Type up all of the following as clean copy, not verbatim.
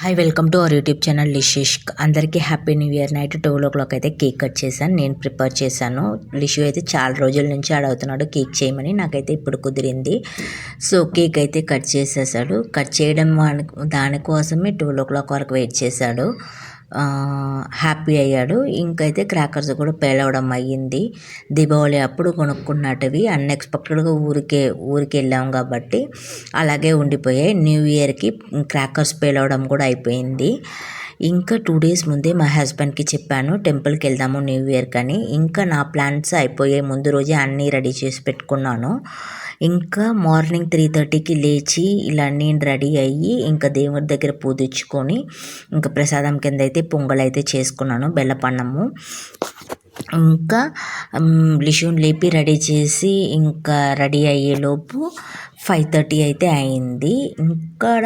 Hi welcome to our YouTube channel లిషిష్. అందరికీ happy new year. Night 12 అయితే cake cut చేశాను. నేను ప్రిపేర్ చేశాను. లిషు అయితే చాలా రోజుల నుంచి అడుగుతున్నాడు కేక్ చేయమని. నాకైతే ఇప్పుడు కుదిరింది. సో కేక్ అయితే కట్ చేసేసాడు. కట్ చేయడం దానికోసమే 12 వరకు వెయిట్ చేశాడు. హ్యాపీ అయ్యాడు. ఇంకైతే క్రాకర్స్ కూడా పేలవడం అయ్యింది. దీపావళి అప్పుడు కొనుక్కున్నట్టువి అన్ఎక్స్పెక్టెడ్గా ఊరికి వెళ్ళాం కాబట్టి అలాగే ఉండిపోయాయి. న్యూ ఇయర్కి క్రాకర్స్ పేలవడం కూడా అయిపోయింది. ఇంకా 2 days ముందే మా హస్బెండ్కి చెప్పాను టెంపుల్కి వెళ్దాము న్యూ ఇయర్ కానీ. ఇంకా నా ప్లాన్స్ అయిపోయాయి. ముందు రోజే అన్నీ రెడీ చేసి పెట్టుకున్నాను. ఇంకా మార్నింగ్ 3:30కి లేచి ఇలా నేను రెడీ అయ్యి ఇంకా దేవుడి దగ్గర పూజించుకొని ఇంకా ప్రసాదం కింద అయితే పొంగల్ అయితే చేసుకున్నాను, బెల్లపన్నము. ఇంకా లిషుని లేపి రెడీ చేసి ఇంకా రెడీ అయ్యేలోపు 5:30 అయితే అయింది. ఇక్కడ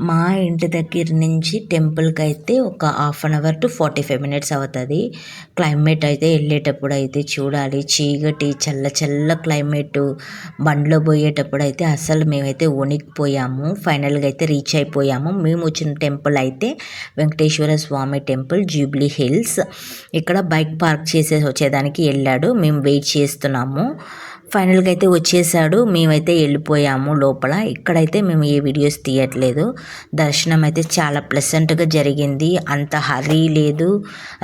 మా ఇంటి దగ్గర నుంచి టెంపుల్కి అయితే ఒక 1/2 hour to 45 minutes అవుతుంది. క్లైమేట్ అయితే వెళ్ళేటప్పుడు అయితే చూడాలి, చీకటి చల్ల క్లైమేటు. బండ్లో పోయేటప్పుడు అయితే అసలు మేమైతే వణికిపోయాము. ఫైనల్గా అయితే రీచ్ అయిపోయాము. మేము వచ్చిన టెంపుల్ అయితే వెంకటేశ్వర స్వామి టెంపుల్, జూబ్లీ హిల్స్. ఇక్కడ బైక్ పార్క్ చేసేసి వచ్చేదానికి వెళ్ళాడు. మేము వెయిట్ చేస్తున్నాము. ఫైనల్గా అయితే వచ్చేసాడు. మేమైతే వెళ్ళిపోయాము లోపల. ఇక్కడైతే మేము ఏ వీడియోస్ తీయట్లేదు. దర్శనం అయితే చాలా ప్లెజెంట్గా జరిగింది. అంత హరీ లేదు,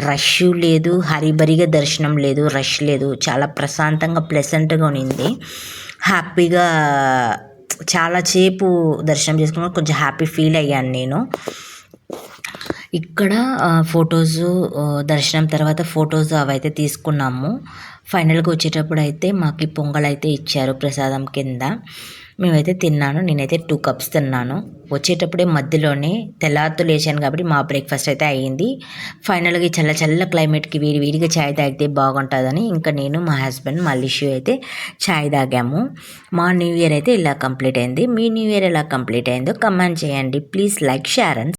రష్ లేదు, హరిబరిగా దర్శనం లేదు, రష్ లేదు. చాలా ప్రశాంతంగా ప్లెజెంట్గా ఉన్నింది. హ్యాపీగా చాలా సేపు దర్శనం చేసుకుని కొంచెం హ్యాపీ ఫీల్ అయ్యాను నేను. ఇక్కడ ఫొటోస్, దర్శనం తర్వాత ఫొటోస్ అవైతే తీసుకున్నాము. ఫైనల్గా వచ్చేటప్పుడు అయితే మాకు పొంగల్ అయితే ఇచ్చారు ప్రసాదం కింద. మేమైతే తిన్నాను. నేనైతే 2 cups తిన్నాను. వచ్చేటప్పుడే మధ్యలోనే తెల్లారితో లేచాను కాబట్టి మా బ్రేక్ఫాస్ట్ అయితే అయ్యింది. ఫైనల్గా చల్ల క్లైమేట్కి వేడిగా ఛాయ్ తాగితే బాగుంటుందని ఇంకా నేను, మా హస్బెండ్, మా లిషు అయితే ఛాయ్ తాగాము. మా న్యూ ఇయర్ అయితే ఇలా కంప్లీట్ అయింది. మీ న్యూ ఇయర్ ఎలా కంప్లీట్ అయిందో కమెంట్ చేయండి. Please like, share and